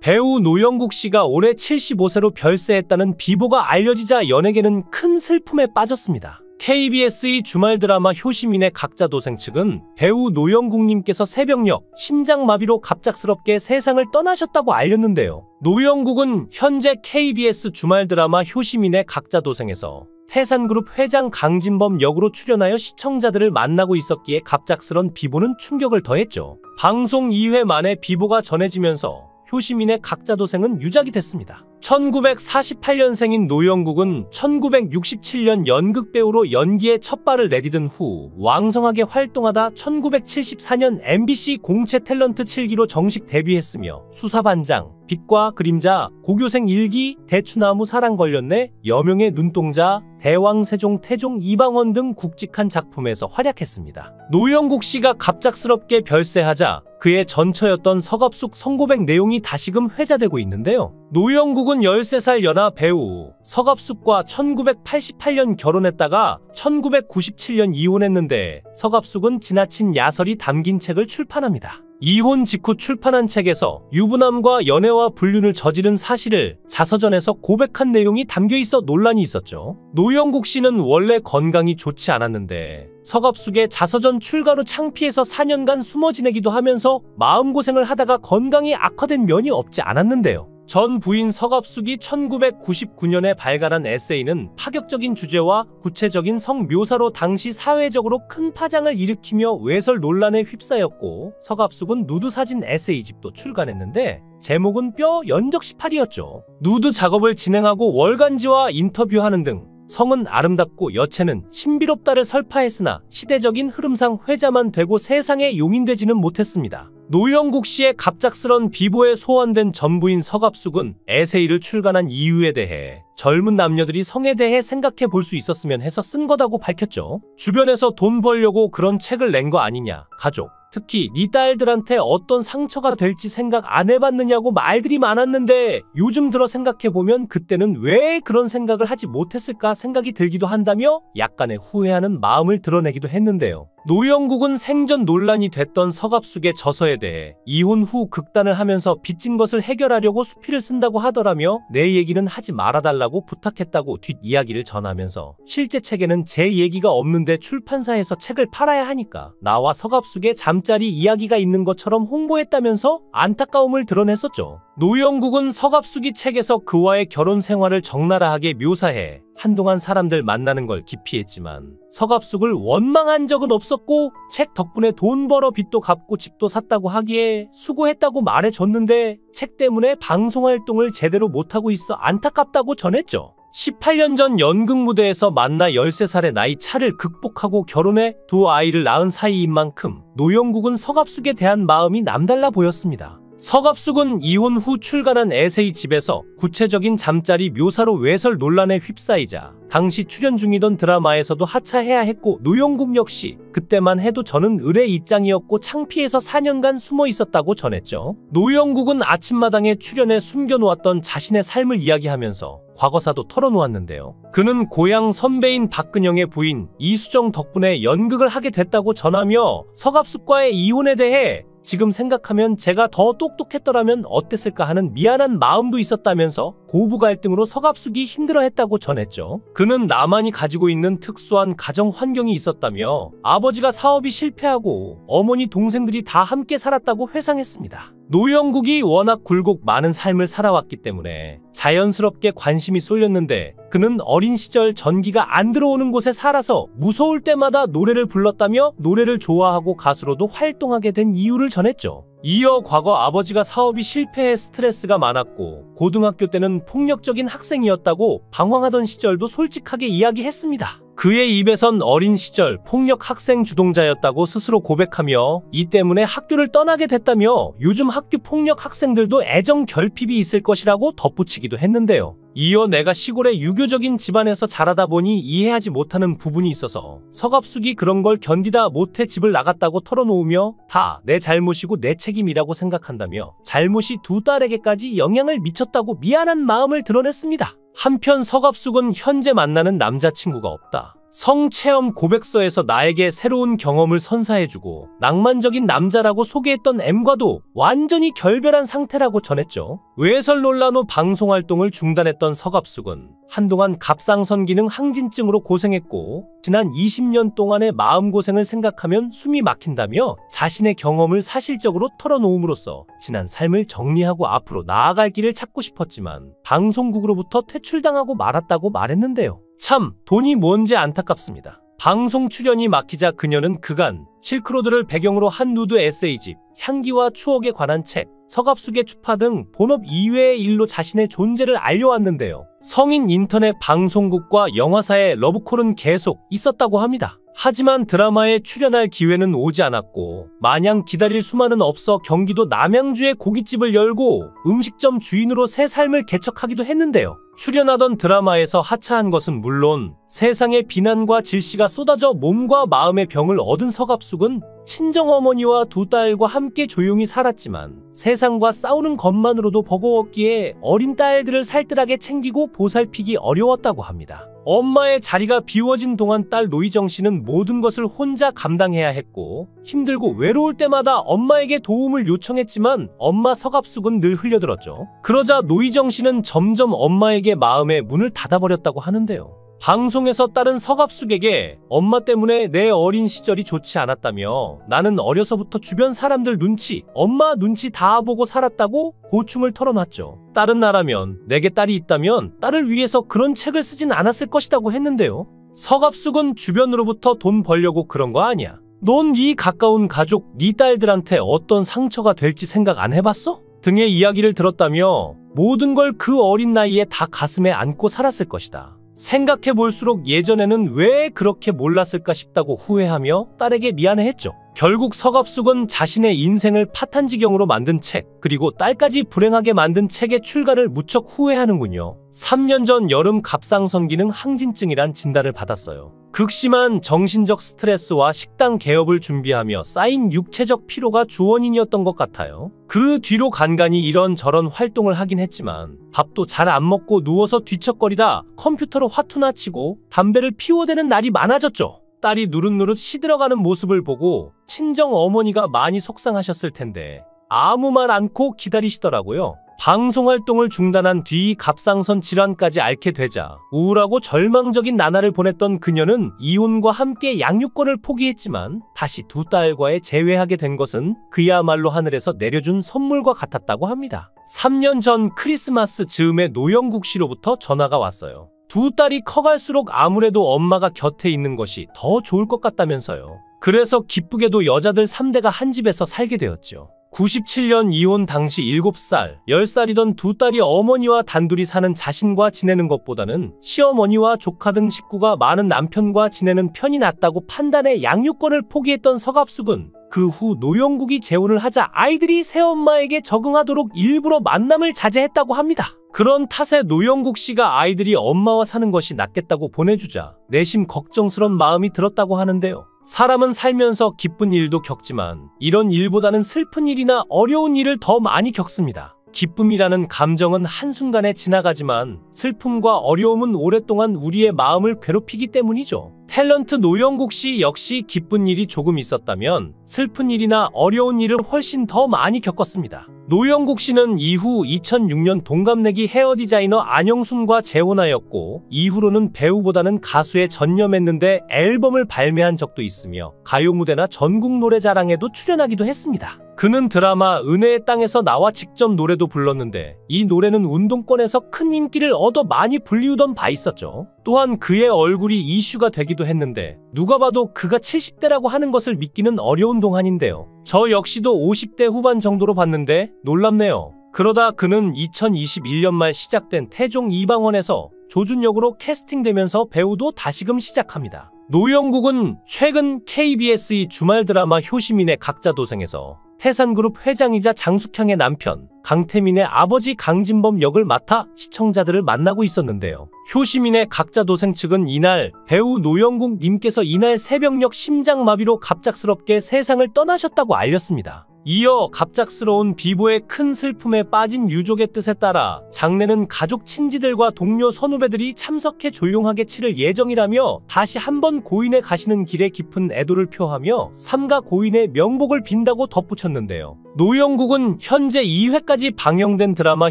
배우 노영국 씨가 올해 75세로 별세했다는 비보가 알려지자 연예계는 큰 슬픔에 빠졌습니다. KBS의 주말 드라마 효시민의 각자도생 측은 배우 노영국님께서 새벽녘 심장마비로 갑작스럽게 세상을 떠나셨다고 알렸는데요. 노영국은 현재 KBS 주말 드라마 효시민의 각자도생에서 태산그룹 회장 강진범 역으로 출연하여 시청자들을 만나고 있었기에 갑작스런 비보는 충격을 더했죠. 방송 2회 만에 비보가 전해지면서 효시민의 각자도생은 유작이 됐습니다. 1948년생인 노영국은 1967년 연극배우로 연기에 첫발을 내디딘 후 왕성하게 활동하다 1974년 MBC 공채 탤런트 7기로 정식 데뷔했으며 수사반장, 빛과 그림자, 고교생 일기, 대추나무 사랑 걸렸네, 여명의 눈동자, 대왕 세종 태종 이방원 등 굵직한 작품에서 활약했습니다. 노영국 씨가 갑작스럽게 별세하자 그의 전처였던 서갑숙 성고백 내용이 다시금 회자되고 있는데요. 노영국은 13살 연하 배우 서갑숙과 1988년 결혼했다가 1997년 이혼했는데 서갑숙은 지나친 야설이 담긴 책을 출판합니다. 이혼 직후 출판한 책에서 유부남과 연애와 불륜을 저지른 사실을 자서전에서 고백한 내용이 담겨있어 논란이 있었죠. 노영국 씨는 원래 건강이 좋지 않았는데 서갑숙의 자서전 출간 후 창피해서 4년간 숨어 지내기도 하면서 마음고생을 하다가 건강이 악화된 면이 없지 않았는데요. 전 부인 서갑숙이 1999년에 발간한 에세이는 파격적인 주제와 구체적인 성 묘사로 당시 사회적으로 큰 파장을 일으키며 외설 논란에 휩싸였고, 서갑숙은 누드 사진 에세이집도 출간했는데 제목은 뼈 연적 18이었죠. 누드 작업을 진행하고 월간지와 인터뷰하는 등 성은 아름답고 여체는 신비롭다를 설파했으나 시대적인 흐름상 회자만 되고 세상에 용인되지는 못했습니다. 노영국 씨의 갑작스런 비보에 소환된 전부인 서갑숙은 에세이를 출간한 이유에 대해 젊은 남녀들이 성에 대해 생각해 볼 수 있었으면 해서 쓴 거다고 밝혔죠. 주변에서 돈 벌려고 그런 책을 낸 거 아니냐, 가족, 특히 네 딸들한테 어떤 상처가 될지 생각 안 해봤느냐고 말들이 많았는데 요즘 들어 생각해보면 그때는 왜 그런 생각을 하지 못했을까 생각이 들기도 한다며 약간의 후회하는 마음을 드러내기도 했는데요. 노영국은 생전 논란이 됐던 서갑숙의 저서에 대해 이혼 후 극단을 하면서 빚진 것을 해결하려고 수필을 쓴다고 하더라며 내 얘기는 하지 말아달라고 부탁했다고 뒷이야기를 전하면서 실제 책에는 제 얘기가 없는데 출판사에서 책을 팔아야 하니까 나와 서갑숙의 잠자리 이야기가 있는 것처럼 홍보했다면서 안타까움을 드러냈었죠. 노영국은 서갑숙이 책에서 그와의 결혼 생활을 적나라하게 묘사해 한동안 사람들 만나는 걸 기피했지만 서갑숙을 원망한 적은 없었고 책 덕분에 돈 벌어 빚도 갚고 집도 샀다고 하기에 수고했다고 말해줬는데 책 때문에 방송 활동을 제대로 못하고 있어 안타깝다고 전했죠. 18년 전 연극 무대에서 만나 13살의 나이 차를 극복하고 결혼해 두 아이를 낳은 사이인 만큼 노영국은 서갑숙에 대한 마음이 남달라 보였습니다. 서갑숙은 이혼 후 출간한 에세이집에서 구체적인 잠자리 묘사로 외설 논란에 휩싸이자 당시 출연 중이던 드라마에서도 하차해야 했고 노영국 역시 그때만 해도 저는 을의 입장이었고 창피해서 4년간 숨어 있었다고 전했죠. 노영국은 아침마당에 출연해 숨겨놓았던 자신의 삶을 이야기하면서 과거사도 털어놓았는데요. 그는 고향 선배인 박근영의 부인 이수정 덕분에 연극을 하게 됐다고 전하며 서갑숙과의 이혼에 대해 지금 생각하면 제가 더 똑똑했더라면 어땠을까 하는 미안한 마음도 있었다면서 고부 갈등으로 서갑숙이 힘들어했다고 전했죠. 그는 나만이 가지고 있는 특수한 가정 환경이 있었다며 아버지가 사업이 실패하고 어머니 동생들이 다 함께 살았다고 회상했습니다. 노영국이 워낙 굴곡 많은 삶을 살아왔기 때문에 자연스럽게 관심이 쏠렸는데 그는 어린 시절 전기가 안 들어오는 곳에 살아서 무서울 때마다 노래를 불렀다며 노래를 좋아하고 가수로도 활동하게 된 이유를 전했죠. 이어 과거 아버지가 사업이 실패해 스트레스가 많았고 고등학교 때는 폭력적인 학생이었다고 방황하던 시절도 솔직하게 이야기했습니다. 그의 입에선 어린 시절 폭력 학생 주동자였다고 스스로 고백하며 이 때문에 학교를 떠나게 됐다며 요즘 학교 폭력 학생들도 애정 결핍이 있을 것이라고 덧붙이기도 했는데요. 이어 내가 시골의 유교적인 집안에서 자라다 보니 이해하지 못하는 부분이 있어서 서갑숙이 그런 걸 견디다 못해 집을 나갔다고 털어놓으며 다 내 잘못이고 내 책임이라고 생각한다며 잘못이 두 딸에게까지 영향을 미쳤다고 미안한 마음을 드러냈습니다. 한편 서갑숙은 현재 만나는 남자친구가 없다. 성체험 고백서에서 나에게 새로운 경험을 선사해주고 낭만적인 남자라고 소개했던 M과도 완전히 결별한 상태라고 전했죠. 외설 논란 후 방송 활동을 중단했던 서갑숙은 한동안 갑상선 기능 항진증으로 고생했고 지난 20년 동안의 마음고생을 생각하면 숨이 막힌다며 자신의 경험을 사실적으로 털어놓음으로써 지난 삶을 정리하고 앞으로 나아갈 길을 찾고 싶었지만 방송국으로부터 퇴출당하고 말았다고 말했는데요. 참 돈이 뭔지 안타깝습니다. 방송 출연이 막히자 그녀는 그간 실크로드를 배경으로 한 누드 에세이집 향기와 추억에 관한 책, 서갑숙의 추파 등 본업 이외의 일로 자신의 존재를 알려왔는데요. 성인 인터넷 방송국과 영화사의 러브콜은 계속 있었다고 합니다. 하지만 드라마에 출연할 기회는 오지 않았고 마냥 기다릴 수만은 없어 경기도 남양주에 고깃집을 열고 음식점 주인으로 새 삶을 개척하기도 했는데요. 출연하던 드라마에서 하차한 것은 물론 세상의 비난과 질시가 쏟아져 몸과 마음의 병을 얻은 서갑숙은 친정어머니와 두 딸과 함께 조용히 살았지만 세상과 싸우는 것만으로도 버거웠기에 어린 딸들을 살뜰하게 챙기고 보살피기 어려웠다고 합니다. 엄마의 자리가 비워진 동안 딸 노희정 씨는 모든 것을 혼자 감당해야 했고 힘들고 외로울 때마다 엄마에게 도움을 요청했지만 엄마 서갑숙은 늘 흘려들었죠. 그러자 노희정 씨는 점점 엄마에게 마음의 문을 닫아버렸다고 하는데요. 방송에서 딸은 서갑숙에게 엄마 때문에 내 어린 시절이 좋지 않았다며 나는 어려서부터 주변 사람들 눈치, 엄마 눈치 다 보고 살았다고 고충을 털어놨죠. 딸은 나라면 내게 딸이 있다면 딸을 위해서 그런 책을 쓰진 않았을 것이라고 했는데요. 서갑숙은 주변으로부터 돈 벌려고 그런 거 아니야. 넌 네 가까운 가족, 네 딸들한테 어떤 상처가 될지 생각 안 해봤어? 등의 이야기를 들었다며 모든 걸 그 어린 나이에 다 가슴에 안고 살았을 것이다. 생각해볼수록 예전에는 왜 그렇게 몰랐을까 싶다고 후회하며 딸에게 미안해했죠. 결국 서갑숙은 자신의 인생을 파탄지경으로 만든 책, 그리고 딸까지 불행하게 만든 책의 출간을 무척 후회하는군요. 3년 전 여름 갑상선 기능 항진증이란 진단을 받았어요. 극심한 정신적 스트레스와 식단 개업을 준비하며 쌓인 육체적 피로가 주원인이었던 것 같아요. 그 뒤로 간간히 이런저런 활동을 하긴 했지만 밥도 잘 안 먹고 누워서 뒤척거리다 컴퓨터로 화투나 치고 담배를 피워대는 날이 많아졌죠. 딸이 누릇누릇 시들어가는 모습을 보고 친정 어머니가 많이 속상하셨을 텐데 아무 말 않고 기다리시더라고요. 방송 활동을 중단한 뒤 갑상선 질환까지 앓게 되자 우울하고 절망적인 나날을 보냈던 그녀는 이혼과 함께 양육권을 포기했지만 다시 두 딸과의 재회하게 된 것은 그야말로 하늘에서 내려준 선물과 같았다고 합니다. 3년 전 크리스마스 즈음에 노영국 씨로부터 전화가 왔어요. 두 딸이 커갈수록 아무래도 엄마가 곁에 있는 것이 더 좋을 것 같다면서요. 그래서 기쁘게도 여자들 3대가 한 집에서 살게 되었죠. 97년 이혼 당시 7살, 10살이던 두 딸이 어머니와 단둘이 사는 자신과 지내는 것보다는 시어머니와 조카 등 식구가 많은 남편과 지내는 편이 낫다고 판단해 양육권을 포기했던 서갑숙은 그 후 노영국이 재혼을 하자 아이들이 새엄마에게 적응하도록 일부러 만남을 자제했다고 합니다. 그런 탓에 노영국 씨가 아이들이 엄마와 사는 것이 낫겠다고 보내주자 내심 걱정스런 마음이 들었다고 하는데요. 사람은 살면서 기쁜 일도 겪지만 이런 일보다는 슬픈 일이나 어려운 일을 더 많이 겪습니다. 기쁨이라는 감정은 한순간에 지나가지만 슬픔과 어려움은 오랫동안 우리의 마음을 괴롭히기 때문이죠. 탤런트 노영국 씨 역시 기쁜 일이 조금 있었다면 슬픈 일이나 어려운 일을 훨씬 더 많이 겪었습니다. 노영국 씨는 이후 2006년 동갑내기 헤어 디자이너 안영순과 재혼하였고 이후로는 배우보다는 가수에 전념했는데 앨범을 발매한 적도 있으며 가요 무대나 전국 노래자랑에도 출연하기도 했습니다. 그는 드라마 은혜의 땅에서 나와 직접 노래도 불렀는데 이 노래는 운동권에서 큰 인기를 얻어 많이 불리우던 바 있었죠. 또한 그의 얼굴이 이슈가 되기도 했는데 누가 봐도 그가 70대라고 하는 것을 믿기는 어려운 동안인데요. 저 역시도 50대 후반 정도로 봤는데 놀랍네요. 그러다 그는 2021년 말 시작된 태종 이방원에서 조준 역으로 캐스팅되면서 배우도 다시금 시작합니다. 노영국은 최근 KBS의 주말 드라마 효시민의 각자도생에서 태산그룹 회장이자 장숙향의 남편 강태민의 아버지 강진범 역을 맡아 시청자들을 만나고 있었는데요. 효시민의 각자도생 측은 이날 배우 노영국 님께서 이날 새벽녘 심장마비로 갑작스럽게 세상을 떠나셨다고 알렸습니다. 이어 갑작스러운 비보의 큰 슬픔에 빠진 유족의 뜻에 따라 장례는 가족 친지들과 동료 선후배들이 참석해 조용하게 치를 예정이라며 다시 한번 고인의 가시는 길에 깊은 애도를 표하며 삼가 고인의 명복을 빈다고 덧붙였는데요. 노영국은 현재 2회까지 방영된 드라마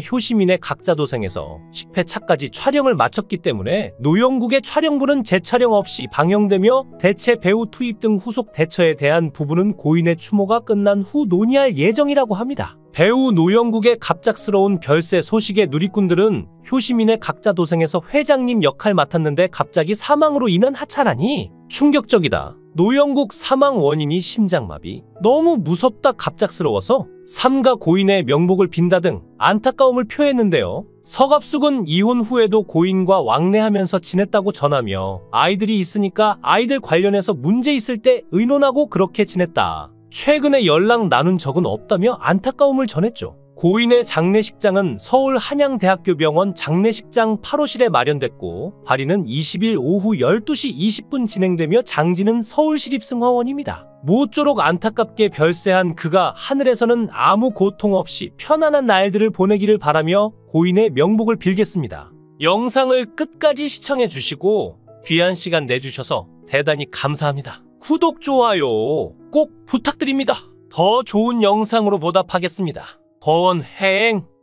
효시민의 각자도생에서 10회차까지 촬영을 마쳤기 때문에 노영국의 촬영부는 재촬영 없이 방영되며 대체 배우 투입 등 후속 대처에 대한 부분은 고인의 추모가 끝난 후 논의할 예정이라고 합니다. 배우 노영국의 갑작스러운 별세 소식에 누리꾼들은 효시민의 각자도생에서 회장님 역할 맡았는데 갑자기 사망으로 인한 하차라니 충격적이다. 노영국 사망 원인이 심장마비. 너무 무섭다. 갑작스러워서 삼가 고인의 명복을 빈다 등 안타까움을 표했는데요. 서갑숙은 이혼 후에도 고인과 왕래하면서 지냈다고 전하며 아이들이 있으니까 아이들 관련해서 문제 있을 때 의논하고 그렇게 지냈다. 최근에 연락 나눈 적은 없다며 안타까움을 전했죠. 고인의 장례식장은 서울 한양대학교병원 장례식장 8호실에 마련됐고 발인은 20일 오후 12시 20분 진행되며 장지는 서울시립승화원입니다. 모쪼록 안타깝게 별세한 그가 하늘에서는 아무 고통 없이 편안한 날들을 보내기를 바라며 고인의 명복을 빌겠습니다. 영상을 끝까지 시청해 주시고 귀한 시간 내주셔서 대단히 감사합니다. 구독, 좋아요 꼭 부탁드립니다. 더 좋은 영상으로 보답하겠습니다. 거원행